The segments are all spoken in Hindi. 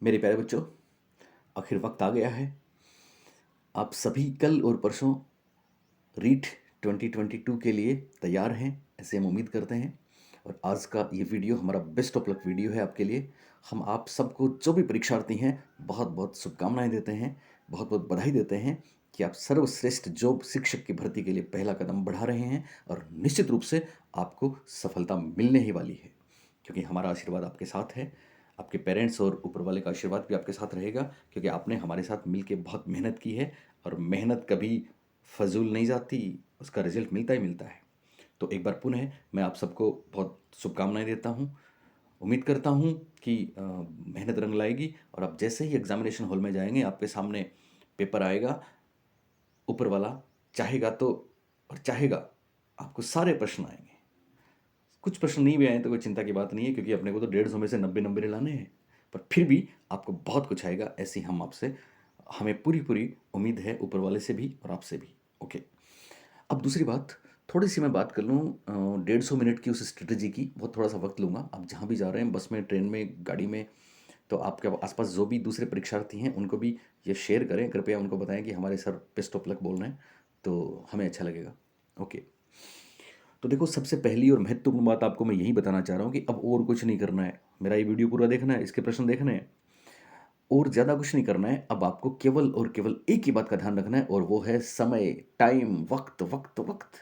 मेरे प्यारे बच्चों, आखिर वक्त आ गया है। आप सभी कल और परसों रीट 2022 के लिए तैयार हैं, ऐसे हम उम्मीद करते हैं। और आज का ये वीडियो हमारा बेस्ट ऑफ लक वीडियो है आपके लिए। हम आप सबको जो भी परीक्षार्थी हैं बहुत बहुत शुभकामनाएं देते हैं, बहुत बहुत बधाई देते हैं कि आप सर्वश्रेष्ठ जॉब शिक्षक की भर्ती के लिए पहला कदम बढ़ा रहे हैं और निश्चित रूप से आपको सफलता मिलने ही वाली है, क्योंकि हमारा आशीर्वाद आपके साथ है। आपके पेरेंट्स और ऊपर वाले का आशीर्वाद भी आपके साथ रहेगा, क्योंकि आपने हमारे साथ मिलके बहुत मेहनत की है और मेहनत कभी फजूल नहीं जाती, उसका रिजल्ट मिलता ही मिलता है। तो एक बार पुनः मैं आप सबको बहुत शुभकामनाएं देता हूँ। उम्मीद करता हूँ कि मेहनत रंग लाएगी और आप जैसे ही एग्जामिनेशन हॉल में जाएंगे आपके सामने पेपर आएगा। ऊपर वाला चाहेगा तो, और चाहेगा, आपको सारे प्रश्न आएंगे। कुछ प्रश्न नहीं भी आए तो कोई चिंता की बात नहीं है, क्योंकि अपने को तो 150 में से 90 नंबर लाने हैं। पर फिर भी आपको बहुत कुछ आएगा, ऐसी हमें पूरी पूरी उम्मीद है, ऊपर वाले से भी और आपसे भी। ओके, अब दूसरी बात, थोड़ी सी मैं बात कर लूँ 150 मिनट की उस स्ट्रेटजी की। बहुत थोड़ा सा वक्त लूँगा। आप जहाँ भी जा रहे हैं, बस में, ट्रेन में, गाड़ी में, तो आपके आसपास जो भी दूसरे परीक्षार्थी हैं उनको भी ये शेयर करें, कृपया उनको बताएं कि हमारे सर बेस्ट ऑफ लक बोल रहे हैं, तो हमें अच्छा लगेगा। ओके, तो देखो, सबसे पहली और महत्वपूर्ण बात आपको मैं यही बताना चाह रहा हूँ कि अब और कुछ नहीं करना है। मेरा ये वीडियो पूरा देखना है, इसके प्रश्न देखने हैं, और ज़्यादा कुछ नहीं करना है। अब आपको केवल और केवल एक ही बात का ध्यान रखना है, और वो है समय, टाइम, वक्त वक्त वक्त।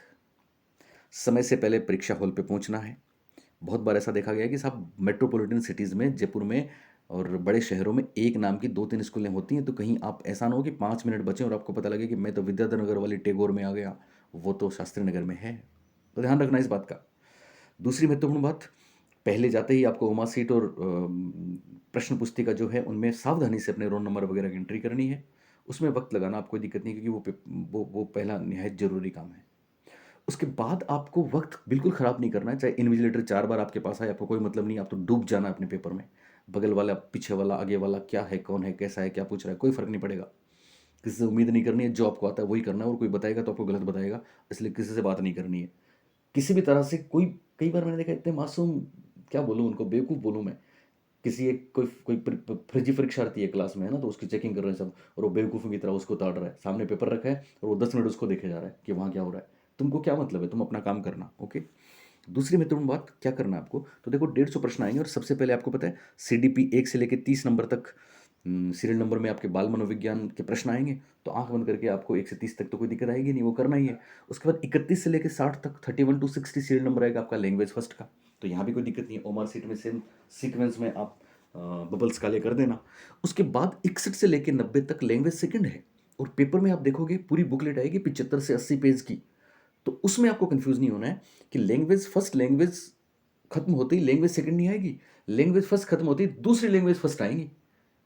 समय से पहले परीक्षा हॉल पे पहुंचना है। बहुत बार ऐसा देखा गया है कि साहब मेट्रोपॉलिटन सिटीज़ में, जयपुर में और बड़े शहरों में एक नाम की दो तीन स्कूलें होती हैं, तो कहीं आप ऐसा ना हो कि 5 मिनट बचे और आपको पता लगे कि मैं तो विद्याधर नगर वाली टैगोर में आ गया, वो तो शास्त्री नगर में है। तो ध्यान रखना इस बात का। दूसरी महत्वपूर्ण बात, पहले जाते ही आपको उमा सीट और प्रश्न पुस्तिका जो है उनमें सावधानी से अपने रोल नंबर वगैरह की एंट्री करनी है। उसमें वक्त लगाना आप कोई दिक्कत नहीं, क्योंकि वो पहला निहायत ज़रूरी काम है। उसके बाद आपको वक्त बिल्कुल ख़राब नहीं करना है। चाहे इन्विजिलेटर 4 बार आपके पास आए, आपको कोई मतलब नहीं, आप तो डूब जाना है अपने पेपर में। बगल वाला, पीछे वाला, आगे वाला क्या है, कौन है, कैसा है, क्या पूछ रहा है, कोई फ़र्क नहीं पड़ेगा। किसी से उम्मीद नहीं करनी है, जो आपको आता है वही करना है, और कोई बताएगा तो आपको गलत बताएगा, इसलिए किसी से बात नहीं करनी है किसी भी तरह से। कोई, कई बार मैंने देखा इतने मासूम, क्या बोलूँ उनको, बेवकूफ़ बोलूँ मैं। किसी एक कोई कोई फर्जी परीक्षार्थी है क्लास में, है ना, तो उसकी चेकिंग कर रहे हैं सब, और वो बेवकूफ़ों की तरह उसको उतार रहा है। सामने पेपर रखा है और वो 10 मिनट उसको देखे जा रहा है कि वहाँ क्या हो रहा है। तुमको क्या मतलब है, तुम अपना काम करना। ओके, दूसरी महत्वपूर्ण बात क्या करना है आपको, तो देखो 150 प्रश्न आएंगे, और सबसे पहले आपको पता है CDP 1 से लेकर 30 नंबर तक सीरियल नंबर में आपके बाल मनोविज्ञान के प्रश्न आएंगे। तो आंख बंद करके आपको 1 से 30 तक तो कोई दिक्कत आएगी नहीं, वो करना ही है। उसके बाद 31 से लेकर 60 तक 31 to 60 सीरियल नंबर आएगा आपका लैंग्वेज फर्स्ट का। तो यहाँ भी कोई दिक्कत नहीं है, ओमार सीट में सेम सीक्वेंस में आप बबल्स काले कर देना। उसके बाद 61 से लेकर 90 तक लैंग्वेज सेकंड है, और पेपर में आप देखोगे पूरी बुकलेट आएगी 75 से 80 पेज की। तो उसमें आपको कंफ्यूज नहीं होना है कि लैंग्वेज फर्स्ट, लैंग्वेज खत्म होते ही लैंग्वेज सेकंड नहीं आएगी, लैंग्वेज फर्स्ट खत्म होती ही दूसरी लैंग्वेज फर्स्ट आएंगी।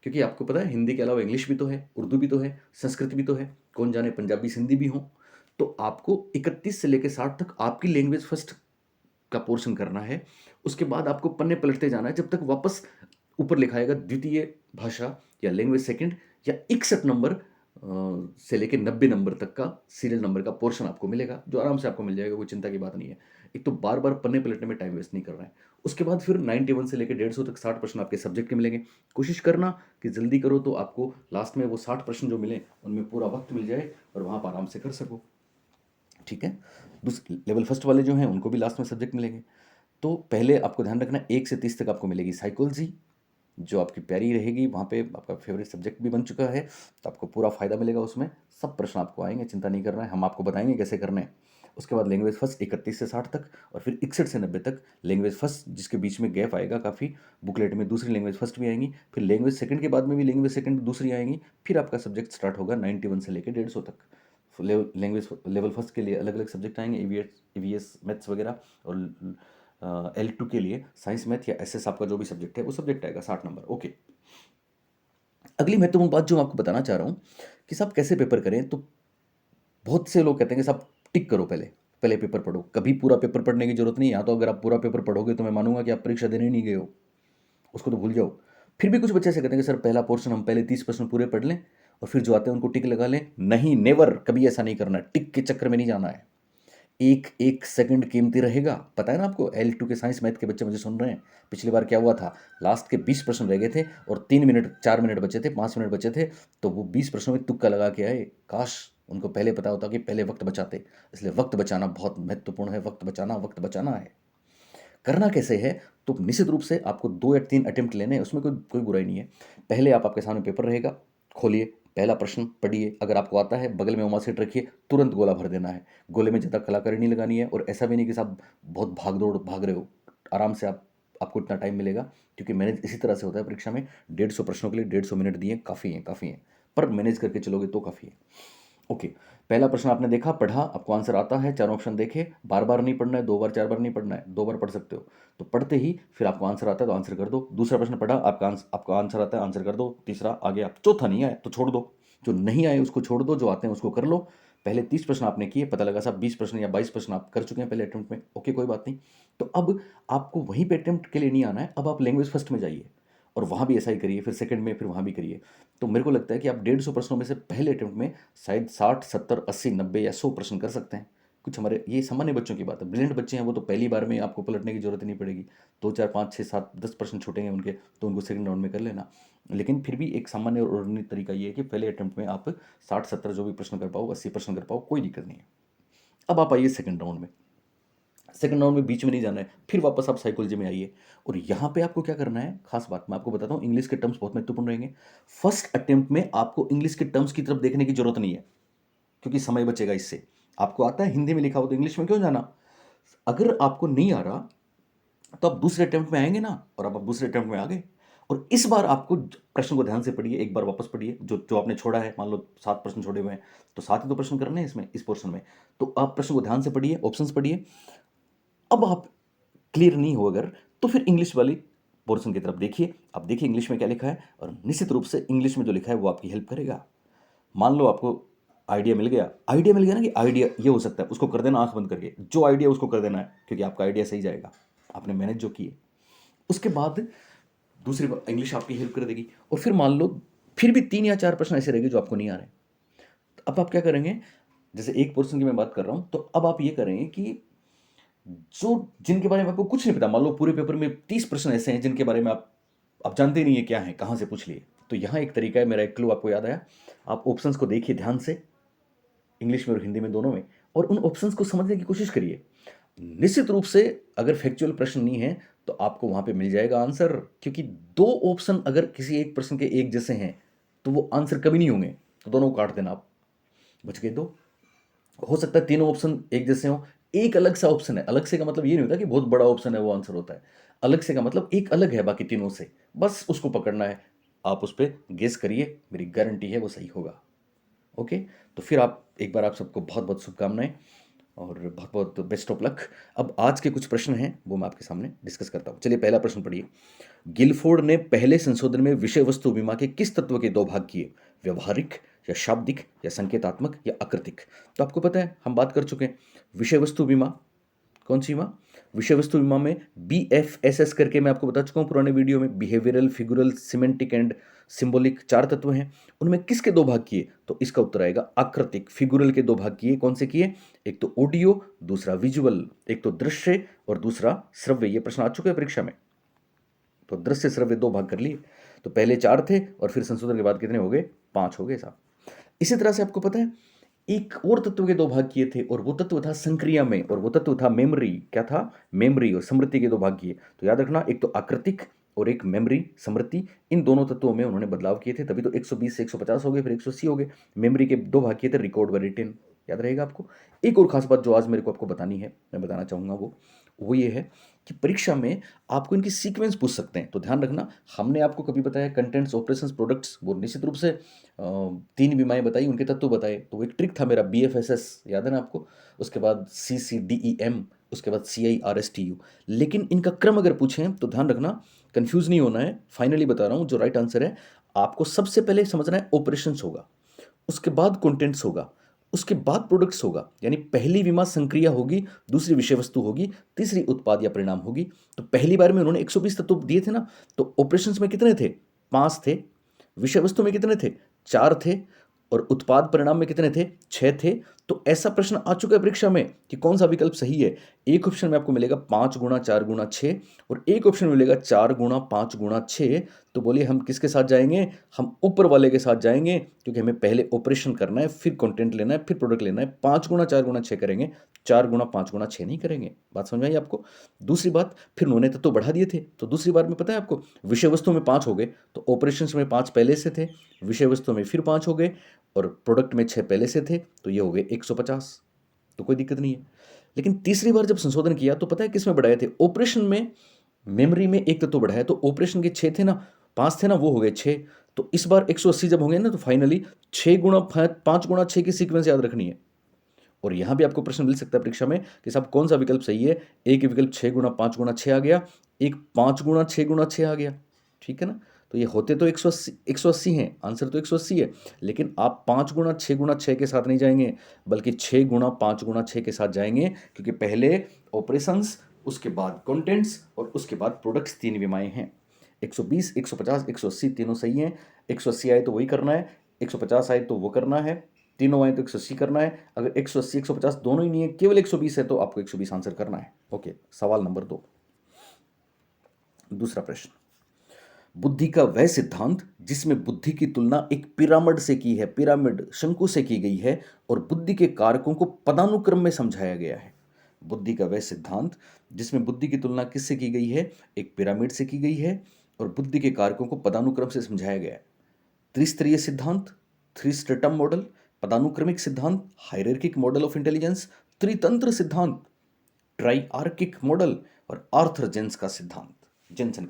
क्योंकि आपको पता है हिंदी के अलावा इंग्लिश भी तो है, उर्दू भी तो है, संस्कृत भी तो है, कौन जाने पंजाबी सिंधी भी हो। तो आपको 31 से लेकर 60 तक आपकी लैंग्वेज फर्स्ट का पोर्शन करना है। उसके बाद आपको पन्ने पलटते जाना है जब तक वापस ऊपर लिखा आएगा द्वितीय भाषा या लैंग्वेज सेकंड, या 61 नंबर से लेकर 90 नंबर तक का सीरियल नंबर का पोर्शन आपको मिलेगा, जो आराम से आपको मिल जाएगा, कोई चिंता की बात नहीं है। एक तो बार बार पन्ने पलटने में टाइम वेस्ट नहीं कर रहा है। उसके बाद फिर 91 से लेकर 150 तक 60 प्रश्न आपके सब्जेक्ट के मिलेंगे। कोशिश करना कि जल्दी करो, तो आपको लास्ट में वो 60 प्रश्न जो मिले उनमें पूरा वक्त मिल जाए और वहाँ पर आराम से कर सको। ठीक है, दूसरे लेवल फर्स्ट वाले जो हैं उनको भी लास्ट में सब्जेक्ट मिलेंगे। तो पहले आपको ध्यान रखना 1 से 30 तक आपको मिलेगी साइकोलॉजी, जो आपकी प्यारी रहेगी, वहाँ पे आपका फेवरेट सब्जेक्ट भी बन चुका है, तो आपको पूरा फायदा मिलेगा उसमें। सब प्रश्न आपको आएंगे, चिंता नहीं करना है, हम आपको बताएंगे कैसे करने हैं। उसके बाद लैंग्वेज फर्स्ट 31 से 60 तक, और फिर 61 से 90 तक लैंग्वेज फर्स्ट, जिसके बीच में गैप आएगा काफ़ी, बुकलेट में दूसरी लैंग्वेज फर्स्ट भी आएंगी, फिर लैंग्वेज सेकंड के बाद में भी लैंग्वेज सेकंड दूसरी आएंगी, फिर आपका सब्जेक्ट स्टार्ट होगा 91 से लेकर 150 तक। लैंग्वेज लेवल फर्स्ट के लिए अलग अलग सब्जेक्ट आएंगे, EVS मैथ्स वगैरह, और L2 के लिए साइंस मैथ या SS आपका जो भी सब्जेक्ट है वो सब्जेक्ट आएगा 60 नंबर। ओके, अगली महत्वपूर्ण बात जो मैं आपको बताना चाह रहा हूँ कि साहब कैसे पेपर करें, तो बहुत से लोग कहते हैं कि साहब टिक करो, पहले पहले पेपर पढ़ो। कभी पूरा पेपर पढ़ने की जरूरत नहीं है, या तो अगर आप पूरा पेपर पढ़ोगे तो मैं मानूंगा कि आप परीक्षा देने नहीं गए हो, उसको तो भूल जाओ। फिर भी कुछ बच्चे ऐसे कहते हैं कि सर पहला पोर्शन हम पहले 30 प्रश्न पूरे पढ़ लें और फिर जो आते हैं उनको टिक लगा लें। नहीं, नेवर, कभी ऐसा नहीं करना है, टिक के चक्कर में नहीं जाना है। एक एक सेकंड कीमती रहेगा। पता है ना आपको, L2 के साइंस मैथ के बच्चे मुझे सुन रहे हैं, पिछली बार क्या हुआ था, लास्ट के 20 प्रश्न रह गए थे और 3 मिनट 4 मिनट बचे थे, 5 मिनट बचे थे, तो वो 20 प्रश्नों में तुक्का लगा के आए। काश उनको पहले पता होता कि पहले वक्त बचाते। इसलिए वक्त बचाना बहुत महत्वपूर्ण है, वक्त बचाना है। करना कैसे है, तो निश्चित रूप से आपको 2 या 3 अटेम्प्ट लेने हैं, उसमें कोई कोई बुराई नहीं है। पहले आपके सामने पेपर रहेगा, खोलिए, पहला प्रश्न पढ़िए, अगर आपको आता है बगल में ओमासेट रखिए, तुरंत गोला भर देना है। गोले में ज़्यादा कलाकारी नहीं लगानी है, और ऐसा भी नहीं कि साहब बहुत भाग दौड़ भाग रहे हो। आराम से आपको इतना टाइम मिलेगा, क्योंकि मैनेज इसी तरह से होता है परीक्षा में। 150 प्रश्नों के लिए 150 मिनट दिए, काफ़ी हैं, पर मैनेज करके चलोगे तो काफ़ी है। ओके, पहला प्रश्न आपने देखा, पढ़ा, आपको आंसर आता है, चारों ऑप्शन देखे, बार बार नहीं पढ़ना है, 2 बार 4 बार नहीं पढ़ना है, 2 बार पढ़ सकते हो। तो पढ़ते ही फिर आपको आंसर आता है तो आंसर कर दो। दूसरा प्रश्न पढ़ा, आपका आंसर आता है, आंसर कर दो। तीसरा आ गया, चौथा नहीं आया तो छोड़ दो, जो नहीं आए उसको छोड़ दो, जो आते हैं उसको कर लो। पहले 30 प्रश्न आपने किए, पता लगा साहब 20 प्रश्न या 22 प्रश्न आप कर चुके हैं पहले अटेम्प्ट में। ओके, कोई बात नहीं। तो अब आपको वहीं पे अटेम्प्ट के लिए नहीं आना है, अब आप लैंग्वेज फर्स्ट में जाइए और वहाँ भी ऐसा ही करिए, फिर सेकंड में, फिर वहाँ भी करिए। तो मेरे को लगता है कि आप 150 प्रश्नों में से पहले अटेम्प्ट में शायद 60, 70, 80, 90 या 100 प्रश्न कर सकते हैं। कुछ हमारे ये सामान्य बच्चों की बात है, ब्रिलियंट बच्चे हैं वो तो पहली बार में आपको पलटने की जरूरत नहीं पड़ेगी। 2, 4, 5, 6, 7, 10 प्रश्न छूटेंगे उनके, तो उनको सेकंड राउंड में कर लेना। लेकिन फिर भी एक सामान्य और ordinary तरीका ये है कि पहले अटेम्प्ट में आप 60, 70 जो भी प्रश्न कर पाओ, 80 प्रश्न कर पाओ, कोई दिक्कत नहीं है। अब आप आइए सेकंड राउंड में। सेकंड राउंड में बीच में नहीं जाना है, फिर वापस आप साइकोलॉजी में आइए। और यहाँ पे आपको क्या करना है, खास बात मैं आपको बताता हूँ, इंग्लिश के टर्म्स बहुत महत्वपूर्ण रहेंगे। फर्स्ट अटेम्प्ट में आपको इंग्लिश के टर्म्स की तरफ देखने की जरूरत नहीं है, क्योंकि समय बचेगा इससे। आपको आता है, हिंदी में लिखा हो तो इंग्लिश में क्यों जाना। अगर आपको नहीं आ रहा तो आप दूसरे अटेम्प्ट में आएंगे ना, और अब आप दूसरे अटेम्प्ट में आ गए। और इस बार आपको प्रश्न को ध्यान से पढ़िए, एक बार वापस पढ़िए, जो जो आपने छोड़ा है। मान लो 7 प्रश्न छोड़े हुए हैं, तो 7 ही तो प्रश्न करने हैं इसमें, इस पोर्शन में। तो आप प्रश्न को ध्यान से पढ़िए, ऑप्शंस पढ़िए। अब आप क्लियर नहीं हो अगर, तो फिर इंग्लिश वाली पोर्शन की तरफ देखिए। आप देखिए इंग्लिश में क्या लिखा है, और निश्चित रूप से इंग्लिश में जो लिखा है वो आपकी हेल्प करेगा। मान लो आपको आइडिया मिल गया ना, कि आइडिया ये हो सकता है, उसको कर देना आंख बंद करके, जो आइडिया उसको कर देना है, क्योंकि आपका आइडिया सही जाएगा, आपने मैनेज जो किए। उसके बाद दूसरी बार इंग्लिश आपकी हेल्प कर देगी। और फिर मान लो फिर भी 3 या 4 प्रश्न ऐसे रहेंगे जो आपको नहीं आ रहे, तो अब आप क्या करेंगे, जैसे एक पोर्शन की मैं बात कर रहा हूं, तो अब आप ये करेंगे कि जो जिनके बारे में आपको कुछ नहीं पता, मान लो पूरे पेपर में 30 प्रश्न ऐसे हैं जिनके बारे में आप जानते नहीं है क्या है, कहाँ से पूछ लिए। तो यहाँ एक तरीका है, मेरा एक क्लू आपको याद आया। आप ऑप्शंस को देखिए ध्यान से, इंग्लिश में और हिंदी में दोनों में, और उन ऑप्शंस को समझने की कोशिश करिए। निश्चित रूप से अगर फैक्चुअल प्रश्न नहीं है तो आपको वहां पे मिल जाएगा आंसर, क्योंकि 2 ऑप्शन अगर किसी एक प्रश्न के एक जैसे हैं तो वो आंसर कभी नहीं होंगे, तो दोनों को काट देना आप, बच गए 2। हो सकता है तीनों ऑप्शन एक जैसे हो, एक अलग सा ऑप्शन है। अलग से का मतलब ये नहीं होता कि बहुत बड़ा ऑप्शन है वो आंसर होता है। अलग से का मतलब एक अलग है बाकी तीनों से, बस उसको पकड़ना है। आप उस पर गेस करिए, मेरी गारंटी है वो सही होगा। ओके, तो फिर आप एक बार, आप सबको बहुत बहुत शुभकामनाएं और बहुत बहुत बेस्ट ऑफ लक। अब आज के कुछ प्रश्न हैं वो मैं आपके सामने डिस्कस करता हूँ। चलिए पहला प्रश्न पढ़िए। गिलफोर्ड ने पहले संशोधन में विषय वस्तु बीमा के किस तत्व के 2 भाग किए, व्यवहारिक या शाब्दिक या संकेतात्मक या आकृतिक। तो आपको पता है, हम बात कर चुके हैं विषय वस्तु बीमा। कौन सी बीमा, विषय वस्तु बीमा में BFSS करके मैं आपको बता चुका हूँ पुराने वीडियो में, behavioural, figural, semantic and symbolic 4 तत्व हैं। उनमें किसके 2 भाग किए, तो इसका उत्तर आएगा आकृतिक। फिगुरल के 2 भाग किए, कौन से किए, एक तो ऑडियो, दूसरा विजुअल, एक तो दृश्य और दूसरा श्रव्य। ये प्रश्न आ चुके हैं परीक्षा में, तो दृश्य श्रव्य 2 भाग कर लिए। तो पहले 4 थे और फिर संशोधन के बाद कितने हो गए, 5 हो गए साहब। इसी तरह से आपको पता है एक और तत्व के 2 भाग किए थे, और वो तत्व था संक्रिया में, और वो तत्व था मेमोरी। क्या था, मेमोरी और स्मृति के 2 भाग किए। तो याद रखना, एक तो आकृतिक और एक मेमोरी स्मृति, इन दोनों तत्वों में उन्होंने बदलाव किए थे, तभी तो 120 से 150 हो गए, फिर 180 हो गए। मेमोरी के 2 भाग किए थे, रिकॉर्ड व रिटेन, याद रहेगा आपको। एक और खास बात जो आज मेरे को आपको बतानी है, मैं बताना चाहूंगा, वो ये है कि परीक्षा में आपको इनकी सीक्वेंस पूछ सकते हैं, तो ध्यान रखना। हमने आपको कभी बताया कंटेंट्स, ऑपरेशंस, प्रोडक्ट्स, वो निश्चित रूप से 3 बीमाएं बताई, उनके तत्व बताए, तो वो एक ट्रिक था मेरा, BFSS याद है ना आपको। उसके बाद CCDEM, उसके बाद CIRSTU। लेकिन इनका क्रम अगर पूछें तो ध्यान रखना, कंफ्यूज नहीं होना है। फाइनली बता रहा हूं, जो राइट आंसर है, आपको सबसे पहले समझना है ऑपरेशंस होगा, उसके बाद कंटेंट्स होगा, उसके बाद प्रोडक्ट्स होगा। यानी पहली विमा संक्रिया होगी, दूसरी विषय वस्तु होगी, तीसरी उत्पाद या परिणाम होगी। तो पहली बार में उन्होंने 120 तत्व दिए थे ना, तो ऑपरेशंस में कितने थे, 5 थे। विषय वस्तु में कितने थे, 4 थे। और उत्पाद परिणाम में कितने थे, 6 थे। तो ऐसा प्रश्न आ चुका है परीक्षा में कि कौन सा विकल्प सही है। एक ऑप्शन में आपको मिलेगा 5 गुणा 4 गुणा 6 और एक ऑप्शन में मिलेगा 4 गुणा 5 गुणा 6। तो बोलिए हम किसके साथ जाएंगे? हम ऊपर वाले के साथ जाएंगे, क्योंकि हमें पहले ऑपरेशन करना है, फिर कंटेंट लेना है, फिर प्रोडक्ट लेना है। 5 गुणा 4 गुणा 6 करेंगे, 4 गुणा 5 गुणा 6 नहीं करेंगे। बात समझ में आई आपको? दूसरी बात, फिर उन्होंने तो बढ़ा दिए थे, तो दूसरी बार में पता है आपको, विषय वस्तु में 5 हो गए, तो ऑपरेशंस में 5 पहले से थे, विषय वस्तु में फिर 5 हो गए, और प्रोडक्ट में 6 पहले से थे, तो ये हो गए 150। तो कोई दिक्कत नहीं है। लेकिन तीसरी बार जब संशोधन किया तो पता है किस में बढ़ाए थे? ऑपरेशन में, मेमोरी में एक तत्व बढ़ाया, तो ऑपरेशन के 6 थे ना, 5 थे ना, वो हो गए 6। तो इस बार 180 जब होंगे ना, तो फाइनली 6 गुणा 5 गुणा 6 की सीक्वेंस याद रखनी है। और यहां भी आपको प्रश्न मिल सकता है परीक्षा में कि साहब कौन सा विकल्प सही है। एक विकल्प 6 गुणा 5 गुणा 6 आ गया, एक 5 गुणा 6 गुणा 6 आ गया। ठीक है ना? तो ये होते तो 180 हैं, आंसर तो 180 है, लेकिन आप 5 गुणा 6 गुणा 6 के साथ नहीं जाएंगे, बल्कि 6 गुणा 5 गुणा 6 के साथ जाएंगे, क्योंकि पहले ऑपरेशंस, उसके बाद कंटेंट्स और उसके बाद प्रोडक्ट्स, 3 विमाएं हैं। 120, 150, 180 तीनों सही हैं। 180 आए तो वही करना है, 150 आए तो वो करना है, तीनों आए तो 180 करना है। अगर 180 150 दोनों ही नहीं है, केवल 120 है, तो आपको 120 आंसर करना है। ओके, सवाल नंबर 2, दूसरा प्रश्न। बुद्धि का वह सिद्धांत जिसमें बुद्धि की तुलना एक पिरामिड से की है, पिरामिड शंकु से की गई है, और बुद्धि के कारकों को पदानुक्रम में समझाया गया है। बुद्धि का वह सिद्धांत जिसमें बुद्धि की तुलना किससे की गई है? एक पिरामिड से की गई है, और बुद्धि के कारकों को पदानुक्रम से समझाया गया है। त्रिस्तरीय सिद्धांत, थ्री स्ट्रेटम मॉडल, पदानुक्रमिक सिद्धांत, हायरार्किक मॉडल ऑफ इंटेलिजेंस, त्रितंत्र सिद्धांत, ट्राइआर्किक मॉडल, और आर्थर जेंसन का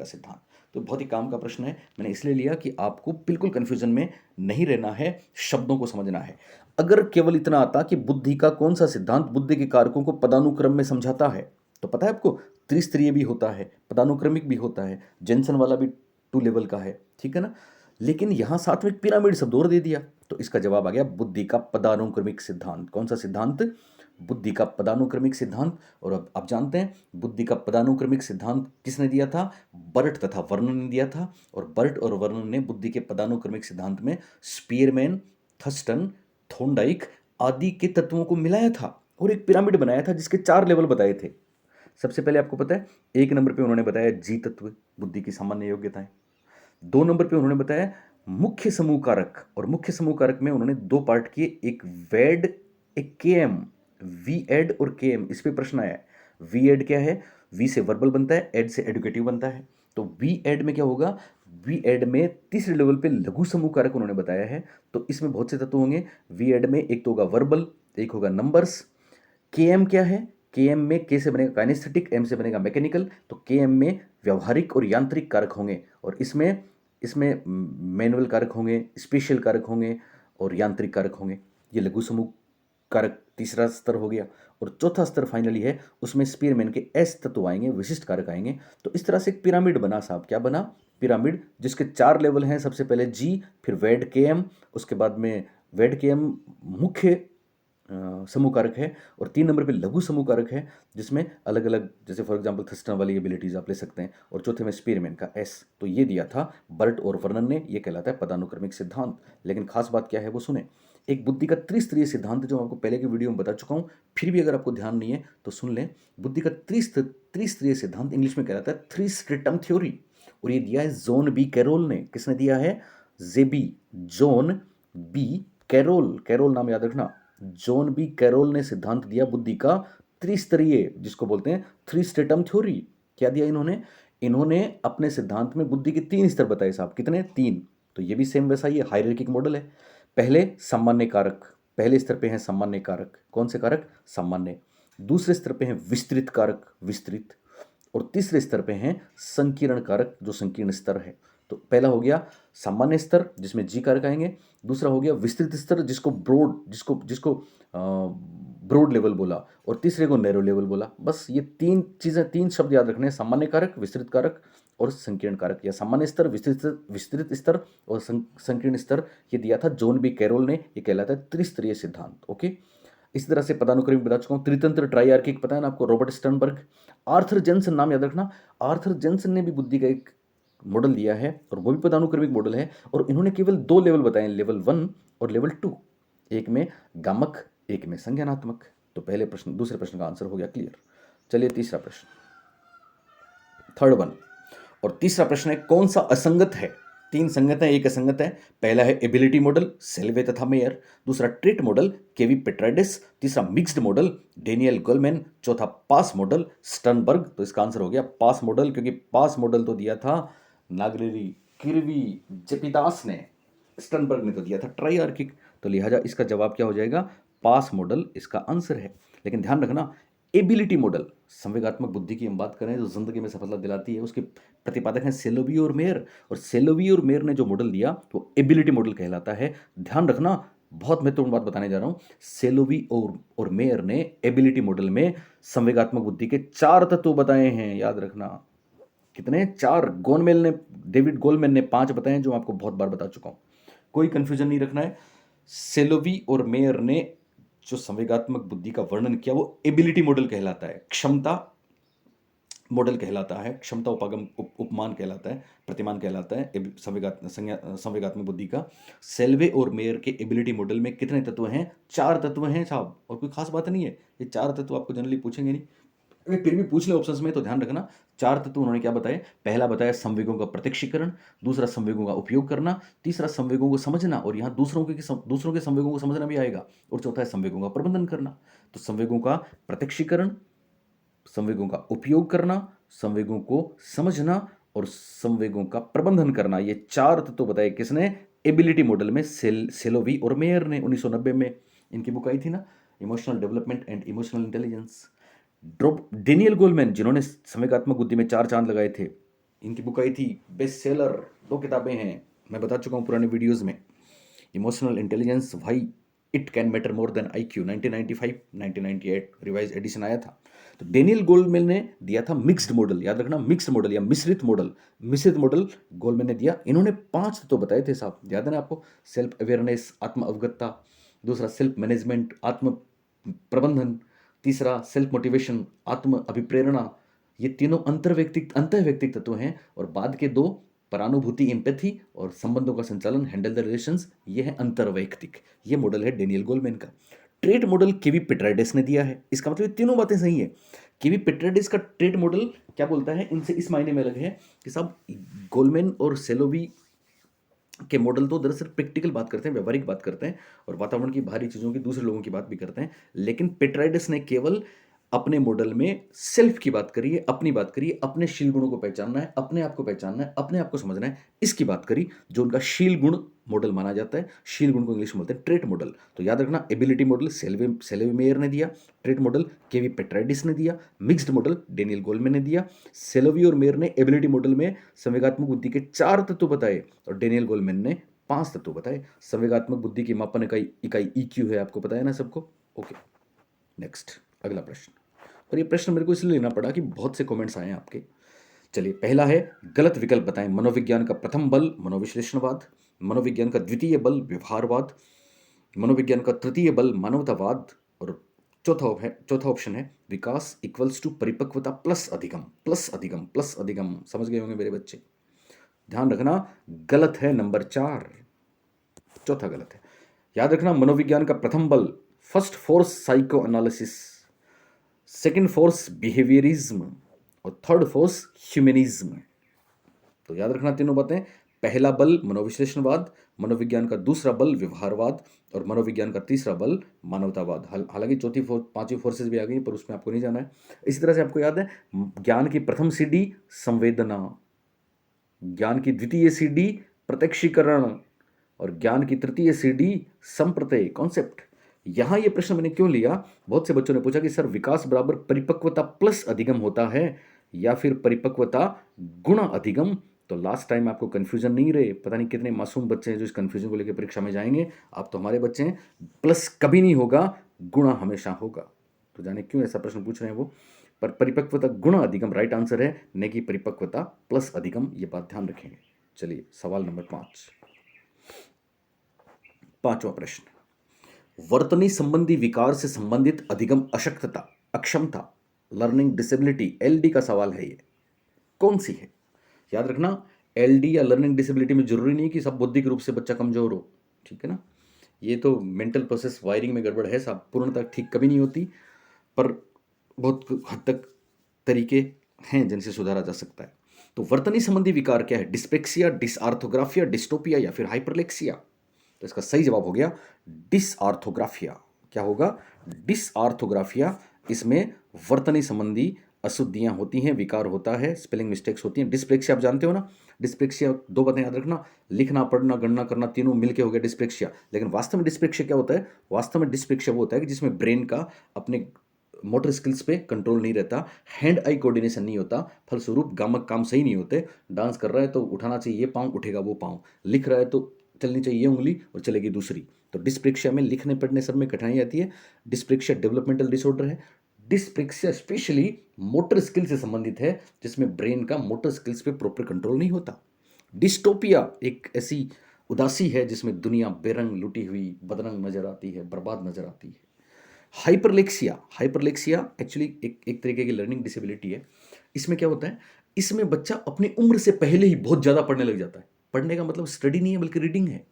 सिद्धांत। तो बहुत ही काम का प्रश्न है, मैंने इसलिए लिया कि आपको बिल्कुल कंफ्यूजन में नहीं रहना है, शब्दों को समझना है। अगर केवल इतना आता कि बुद्धि का कौन सा सिद्धांत बुद्धि के कारकों को पदानुक्रम में समझाता है, तो पता है आपको, त्रिस्तरीय भी होता है, पदानुक्रमिक भी होता है, जेंसन वाला भी 2 लेवल का है। ठीक है ना? लेकिन यहां साथ में एक पिरामिड शब्द और दे दिया, तो इसका जवाब आ गया बुद्धि का पदानुक्रमिक सिद्धांत। कौन सा सिद्धांत? बुद्धि का पदानुक्रमिक सिद्धांत। और अब आप जानते हैं बुद्धि का पदानुक्रमिक सिद्धांत किसने दिया था? बर्ट तथा वर्नन ने दिया था। और बर्ट और वर्नन ने बुद्धि के पदानुक्रमिक सिद्धांत में स्पीयरमैन, थर्स्टन, थॉर्नडाइक आदि के तत्वों को मिलाया था और एक पिरामिड बनाया था जिसके 4 लेवल बताए थे। सबसे पहले आपको पता है, 1 नंबर पे उन्होंने बताया जी तत्व, बुद्धि की सामान्य योग्यताएं। 2 नंबर पे उन्होंने बताया मुख्य समूह कारक, और मुख्य समूह कारक में उन्होंने 2 पार्ट किए, एक वेड, एक के एम। वी एड और के एम, इस पे प्रश्न आया है। वी एड क्या है? वी से वर्बल बनता है, एड से एडुकेटिव बनता है। तो वी एड में क्या होगा? वी एड में तीसरे लेवल पे लघु समूह कारक उन्होंने बताया है। तो इसमें बहुत से तत्व होंगे। वी एड में एक तो होगा वर्बल, एक होगा नंबर्स। के एम क्या है? के एम में के से बनेगा काइनेस्थेटिक, एम से बनेगा मैकेनिकल। तो के एम में व्यवहारिक और यांत्रिक कारक होंगे, और इसमें इसमें मैनुअल कारक होंगे, स्पेशल कारक होंगे, और यांत्रिक कारक होंगे। ये लघु समूह कारक तीसरा स्तर हो गया। और चौथा स्तर फाइनली है, उसमें स्पीयरमैन के एस तत्व आएंगे, विशिष्ट कारक आएंगे। तो इस तरह से एक पिरामिड बना साहब। क्या बना? पिरामिड, जिसके 4 लेवल हैं। सबसे पहले जी, फिर वेड के एम, उसके बाद में वेड के एम मुख्य समूह कारक है, और 3 नंबर पे लघु समूह कारक है, जिसमें अलग अलग, जैसे फॉर एग्जांपल थर्स्टन वाली एबिलिटीज आप ले सकते हैं, और चौथे में स्पीयरमैन का एस। तो ये दिया था बर्ट और वर्नन ने, ये कहलाता है पदानुक्रमिक सिद्धांत। लेकिन खास बात क्या है वो सुने। एक बुद्धि का त्रिस्तरीय सिद्धांत, जो आपको पहले की वीडियो में बता चुका हूं, फिर भी अगर आपको ध्यान नहीं है तो सुन लें। बुद्धि का त्रिस्तरीय सिद्धांत इंग्लिश में कहलाता है थ्री स्ट्रेटम थ्योरी, और ये दिया है जॉन बी कैरोल ने। किसने दिया है? जेबी, जॉन बी कैरोल, कैरोल नाम याद रखना। जॉन बी कैरोल ने सिद्धांत दिया बुद्धि का त्रिस्तरीय, जिसको बोलते हैं थ्री स्ट्रेटम थ्योरी। क्या दिया इन्होंने? इन्होंने अपने सिद्धांत में बुद्धि के 3 स्तर बताए साहब। कितने? 3। तो ये भी सेम वैसा ही हायरार्किक मॉडल है। पहले सामान्य कारक, पहले स्तर पे हैं सामान्य कारक। कौन से कारक? सामान्य। दूसरे स्तर पे हैं विस्तृत कारक, विस्तृत। और तीसरे स्तर पे हैं संकीर्ण कारक, जो संकीर्ण स्तर है। तो पहला हो गया सामान्य स्तर, जिसमें जी कारक आएंगे। दूसरा हो गया विस्तृत स्तर, जिसको ब्रॉड, जिसको जिसको ब्रॉड लेवल बोला, और तीसरे को नैरो लेवल बोला। बस ये 3 चीजें, 3 शब्द याद रखने हैं, सामान्य कारक, विस्तृत कारक और संकीर्ण कारक। या सामान्य स्तर, विस्तृत स्तर और संकीर्ण स्तर, ये दिया था जॉन बी कैरोल ने। ये कहलाता है त्रिस्तरीय सिद्धांत। ओके, इस तरह से पदानुक्रमिक बता चुका हूं। त्रितंत्र, ट्राइआर्किक पता है ना आपको, रॉबर्ट स्टर्नबर्ग। आर्थर जेंसन नाम याद रखना। आर्थर जेंसन ने भी बुद्धि का एक मॉडल दिया है, और वो भी पदानुक्रमिक मॉडल है, और इन्होंने केवल 2 लेवल बताए, लेवल 1 और लेवल 2। एक में गामक, एक में संज्ञानात्मक। तो पहले प्रश्न, दूसरे प्रश्न का आंसर हो गया क्लियर। चलिए तीसरा प्रश्न, थर्ड वन। और तीसरा प्रश्न है, कौन सा असंगत है? तीन संगत है, एक असंगत है। पहला है एबिलिटी मॉडल, सेल्वे तथा मेयर। दूसरा ट्रेट मॉडल, केवी पेट्राइडिस। तीसरा मिक्स्ड मॉडल, डेनियल गोलमैन। चौथा पास मॉडल, स्टर्नबर्ग। तो इसका आंसर हो गया पास मॉडल, क्योंकि पास मॉडल तो दिया था नागरिरी किरवी जेपिदास ने, स्टर्नबर्ग ने तो दिया था ट्राइआर्किक। तो लिहाजा इसका जवाब क्या हो जाएगा? पास मॉडल इसका आंसर है। लेकिन ध्यान रखना, एबिलिटी मॉडल, संवेगात्मक बुद्धि की हम बात करें जो जिंदगी में सफलता दिलाती है, उसके प्रतिपादक हैं सेलोवी और मेयर। और सेलोवी और मेयर ने जो मॉडल दिया वो एबिलिटी मॉडल कहलाता है। ध्यान रखना, बहुत महत्वपूर्ण बात बताने जा रहा हूं। सेलोवी और मेयर ने एबिलिटी मॉडल में संवेगात्मक बुद्धि के 4 तत्व बताए हैं, याद रखना। कितने? 4। डेविड गोलमैन ने 5 बताए हैं, जो आपको बहुत बार बता चुका हूं। कोई कंफ्यूजन नहीं रखना है। सेलोवी और मेयर ने जो संवेगात्मक बुद्धि का वर्णन किया वो एबिलिटी मॉडल कहलाता है, क्षमता मॉडल कहलाता है, क्षमता उपमान कहलाता है, प्रतिमान कहलाता है संवेगात्मक बुद्धि का। सेल्वे और मेयर के एबिलिटी मॉडल में कितने तत्व हैं? 4 तत्व हैं साहब, और कोई खास बात नहीं है। ये 4 तत्व आपको जनरली पूछेंगे नहीं, अगर फिर भी पूछ ले ऑप्शंस में तो ध्यान रखना। 4 तत्व उन्होंने क्या बताए? पहला बताया संवेगों का प्रत्यक्षीकरण, दूसरा संवेगों का उपयोग करना, तीसरा संवेगों को समझना, और यहाँ दूसरों के संवेगों को समझना भी आएगा, और चौथा है संवेगों का प्रबंधन करना। तो संवेगों का प्रत्यक्षीकरण, संवेगों का उपयोग करना, संवेगों को समझना और संवेगों का प्रबंधन करना, ये 4 तत्व बताए किसने? एबिलिटी मॉडल में सेलोवी और मेयर ने। 1990 में इनकी बुक आई थी ना, emotional development and emotional intelligence. Daniel Goleman, जिन्होंने संवेगात्मक बुद्धि में 4 चांद लगाए थे, इनकी बुक आई थी, बेस्ट सेलर, 2 किताबें हैं, मैं बता चुका हूं पुराने वीडियोस में। Emotional intelligence, why it can matter more than IQ, 1995 1998 revise edition आया था। तो डेनियल गोलमैन ने दिया था मिक्स्ड मॉडल, याद रखना, मिक्स्ड मॉडल या मिश्रित मॉडल। मिश्रित मॉडल गोलमैन ने दिया। इन्होंने 5 तो बताए थे साहब, याद है ना आपको? सेल्फ अवेयरनेस, आत्म अवगतता। दूसरा सेल्फ मैनेजमेंट, आत्म प्रबंधन। तीसरा सेल्फ मोटिवेशन, आत्म अभिप्रेरणा। ये तीनों अंतर्वैयक्तिक तत्व हैं। और बाद के 2, परानुभूति एम्पैथी और संबंधों का संचालन, हैंडल द रिलेशंस, ये है अंतर्वैयक्तिक। ये मॉडल है डेनियल गोलमैन का। ट्रेट मॉडल केवी पेट्राइडिस ने दिया है। इसका मतलब ये तीनों बातें सही है। केवी पेट्राइडिस का ट्रेट मॉडल क्या बोलता है? इनसे इस मायने में अलग है कि साहब गोलमैन और सेलोवी के मॉडल तो दरअसल प्रैक्टिकल बात करते हैं, व्यवहारिक बात करते हैं, और वातावरण की बाहरी चीज़ों की, दूसरे लोगों की बात भी करते हैं। लेकिन पेट्राइडस ने केवल अपने मॉडल में सेल्फ की बात करी है, अपनी बात करी है, अपने शील गुणों को पहचानना है, अपने आप को पहचानना है, अपने आप को समझना है, इसकी बात करी, जो उनका शील गुण मॉडल माना जाता है। शील गुण को इंग्लिश में बोलते हैं ट्रेट मॉडल। तो याद रखना, एबिलिटी मॉडल सेल्वे मेयर ने दिया, ट्रेट मॉडल केवी पेट्राइडिस ने दिया, मिक्स्ड मॉडल डेनियल गोलमैन ने दिया। सेलोवी और मेयर ने एबिलिटी मॉडल में संवेगात्मक बुद्धि के 4 तत्व बताए, और डेनियल गोलमैन ने 5 तत्व बताए। संवेगात्मक बुद्धि की मापन इकाई EQ है, आपको पता है ना सबको? ओके, नेक्स्ट अगला प्रश्न। और ये प्रश्न मेरे को इसलिए लेना पड़ा कि बहुत से कमेंट्स आए हैं आपके। चलिए, पहला है, गलत विकल्प बताएं। मनोविज्ञान का प्रथम बल मनोविश्लेषणवाद, मनोविज्ञान का द्वितीय बल व्यवहारवाद, मनोविज्ञान का तृतीय बल मानवतावाद, और चौथा ऑप्शन है विकास इक्वल्स टू परिपक्वता प्लस अधिगम। प्लस अधिगम, प्लस अधिगम, समझ गए होंगे मेरे बच्चे। ध्यान रखना, गलत है नंबर 4, चौथा गलत है। याद रखना, मनोविज्ञान का प्रथम बल, first force psycho analysis, second force behaviourism, और थर्ड फोर्स ह्यूमनिज्म। तो याद रखना तीनों बातें। पहला बल मनोविश्लेषणवाद, मनोविज्ञान का दूसरा बल व्यवहारवाद, और मनोविज्ञान का तीसरा बल मानवतावाद। हालांकि पांचवी फोर्सेस भी आ गई, पर उसमें आपको नहीं जाना है। इसी तरह से आपको याद है, ज्ञान की प्रथम सीढ़ी संवेदना, ज्ञान की द्वितीय सीढ़ी प्रत्यक्षीकरण, और ज्ञान की तृतीय सीढ़ी संप्रत्यय, कॉन्सेप्ट। यहां ये प्रश्न मैंने क्यों लिया? बहुत से बच्चों ने पूछा कि सर, विकास बराबर परिपक्वता प्लस अधिगम होता है या फिर परिपक्वता गुणा अधिगम? तो लास्ट टाइम आपको कंफ्यूजन नहीं रहे। पता नहीं कितने मासूम बच्चे हैं जो इस कंफ्यूजन को लेकर परीक्षा में जाएंगे। आप तो हमारे बच्चे हैं। प्लस कभी नहीं होगा, गुणा हमेशा होगा। तो जाने क्यों ऐसा प्रश्न पूछ रहे हैं वो। पर परिपक्वता गुणा अधिगम राइट आंसर है, न कि परिपक्वता प्लस अधिगम। ये बात ध्यान रखेंगे। चलिए, सवाल नंबर 5, पांचवा प्रश्न। वर्तनी संबंधी विकार से संबंधित अधिगम अशक्तता, अक्षमता, लर्निंग डिसेबिलिटी, LD का सवाल है। ये कौन सी है? याद रखना, LD या लर्निंग डिसेबिलिटी में जरूरी नहीं कि सब बौद्धिक रूप से बच्चा कमजोर हो, ठीक है ना। ये तो मेंटल प्रोसेस वायरिंग में गड़बड़ है साहब, पूर्णतः ठीक कभी नहीं होती, पर बहुत हद तक तरीके हैं जिनसे सुधारा जा सकता है। तो वर्तनी संबंधी विकार क्या है? डिस्पेक्सिया, डिसआर्थोग्राफिया, डिस्टोपिया या फिर हाइपरलेक्सिया? तो इसका सही जवाब हो गया डिसआर्थोग्राफिया। क्या होगा? डिसआर्थोग्राफिया। इसमें वर्तनी संबंधी अशुद्धियां होती हैं, विकार होता है, स्पेलिंग मिस्टेक्स होती हैं। डिस्प्लेक्सिया आप जानते हो ना, डिस्प्लेक्सिया दो बातें याद रखना, लिखना पढ़ना गणना करना तीनों मिलके हो गया डिस्प्लेक्सिया। लेकिन वास्तव में डिस्प्लेक्सिया क्या होता है? वास्तव में डिस्प्लेक्सिया वो होता है कि जिसमें ब्रेन का अपने मोटर स्किल्स पे कंट्रोल नहीं रहता, हैंड आई कोऑर्डिनेशन नहीं होता, फलस्वरूप गामक काम सही नहीं होते। डांस कर रहा है तो उठाना चाहिए ये पाँव, उठेगा वो पाँव, लिख रहा है तो चलनी चाहिए उंगली और चलेगी दूसरी। तो डिस्प्लेक्सिया में लिखने पढ़ने सब में कठिनाई आती है। डिस्प्लेक्सिया डेवलपमेंटल डिसऑर्डर है। डिस्प्लेक्सिया स्पेशली मोटर स्किल से संबंधित है, जिसमें ब्रेन का मोटर स्किल्स पे प्रॉपर कंट्रोल नहीं होता। डिस्टोपिया एक ऐसी उदासी है जिसमें दुनिया बेरंग लुटी हुई बदरंग नजर आती है, बर्बाद नजर आती है। हाइपरलेक्सिया, हाइपरलेक्सिया एक्चुअली एक तरीके की लर्निंग डिसेबिलिटी है। इसमें क्या होता है? इसमें बच्चा अपनी उम्र से पहले ही बहुत ज़्यादा पढ़ने लग जाता है। पढ़ने का मतलब स्टडी नहीं है बल्कि रीडिंग है।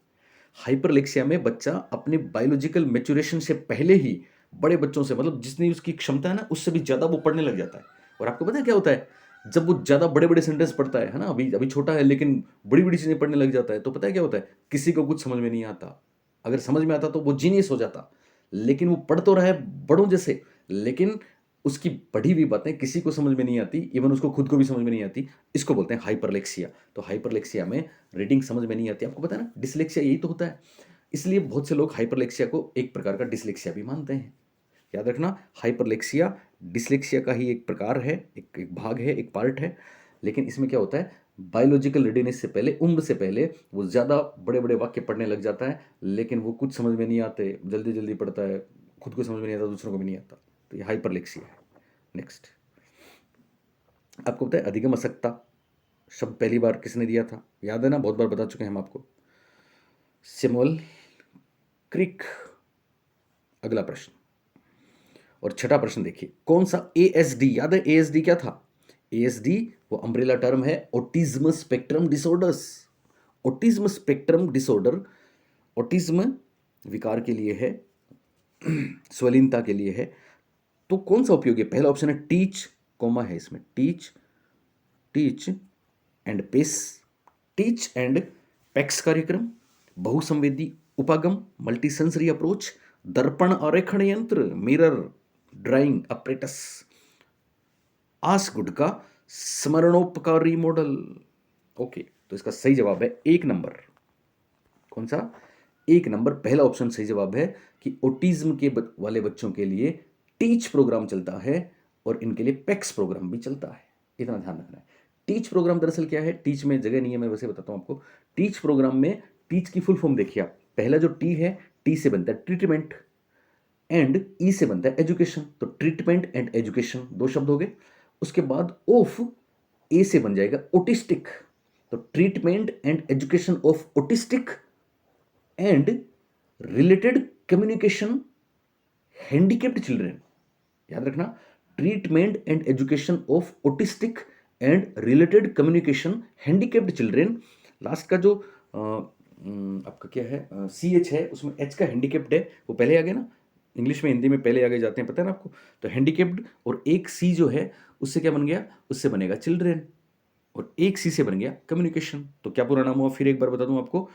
हाइपरलेक्सिया में बच्चा अपने बायोलॉजिकल मैच्योरेशन से पहले ही बड़े बच्चों से, मतलब जितनी उसकी क्षमता है ना, उससे भी ज़्यादा वो पढ़ने लग जाता है। और आपको पता है क्या होता है? जब वो ज़्यादा बड़े बड़े सेंटेंस पढ़ता है ना, अभी अभी छोटा है लेकिन बड़ी बड़ी चीज़ें पढ़ने लग जाता है, तो पता है क्या होता है? किसी को कुछ समझ में नहीं आता। अगर समझ में आता तो वो जीनियस हो जाता, लेकिन वो पढ़ तो रहा है बड़ों जैसे, लेकिन उसकी पढ़ी हुई बातें किसी को समझ में नहीं आती, इवन उसको खुद को भी समझ में नहीं आती। इसको बोलते हैं हाइपरलेक्सिया। तो हाइपरलेक्सिया में रीडिंग समझ में नहीं आती। आपको पता है ना, डिसलेक्सिया यही तो होता है। इसलिए बहुत से लोग हाइपरलेक्सिया को एक प्रकार का डिसलेक्सिया भी मानते हैं। याद रखना, हाइपरलेक्सिया डिसलेक्सिया का ही एक प्रकार है, एक भाग है, एक पार्ट है। लेकिन इसमें क्या होता है? बायोलॉजिकल रेडीनेस से पहले, उम्र से पहले वो ज़्यादा बड़े बड़े वाक्य पढ़ने लग जाता है, लेकिन वो कुछ समझ में नहीं आते, जल्दी जल्दी पढ़ता है, खुद को समझ में नहीं आता, दूसरों को भी नहीं आता। तो ये हाइपरलेक्सिया है। नेक्स्ट, आपको पता है अधिगम असक्ता शब्द पहली बार किसने दिया था? याद है ना, बहुत बार बता चुके हैं हम आपको, सैमुअल क्रिक। अगला प्रश्न और छठा प्रश्न देखिए, कौन सा एएसडी याद है? एएसडी क्या था? एएसडी वो अम्ब्रेला टर्म है autism spectrum disorders. Autism spectrum disorder autism विकार के लिए है, स्वलीनता के लिए है। तो कौन सा उपयोगी है? पहला ऑप्शन है टीच, कोमा है इसमें, teach, teach and pace, teach and packs कार्यक्रम, बहुसंवेदी उपागम, मल्टी सेंसरी अप्रोच, दर्पण आरेखण यंत्र, मिरर ड्राइंग अपरेटस, आस गुटका, स्मरणोपकारी मॉडल। ओके, तो इसका सही जवाब है एक नंबर। कौन सा? एक नंबर, पहला ऑप्शन सही जवाब है कि ऑटिज्म के वाले बच्चों के लिए टीच प्रोग्राम चलता है और इनके लिए पैक्स प्रोग्राम भी चलता है। इतना ध्यान रखना है। टीच प्रोग्राम दरअसल क्या है? टीच में जगह नहीं है, मैं वैसे बताता हूं आपको। टीच प्रोग्राम में टीच की फुल फॉर्म देखिए आप, पहला जो टी है, टी से बनता है ट्रीटमेंट, एंड ई से बनता है एजुकेशन। तो ट्रीटमेंट एंड एजुकेशन दो शब्द हो गए। उसके बाद ऑफ ए से बन जाएगा ऑटिस्टिक। तो treatment and education of autistic and related communication handicapped children. याद रखना, treatment and education of autistic and related communication handicapped children. Last का जो आपका क्या है, सी एच है, उसमें एच का हैंडीकेप्ड है, वो पहले आ गया ना, इंग्लिश में हिंदी में पहले आगे जाते हैं, पता है ना आपको। तो हैंडीकेप्ड और एक सी जो है उससे क्या बन गया? उससे बनेगा चिल्ड्रेन, और एक सी से बन गया कम्युनिकेशन। तो क्या पूरा नाम हुआ? फिर एक बार बता दूं आपको,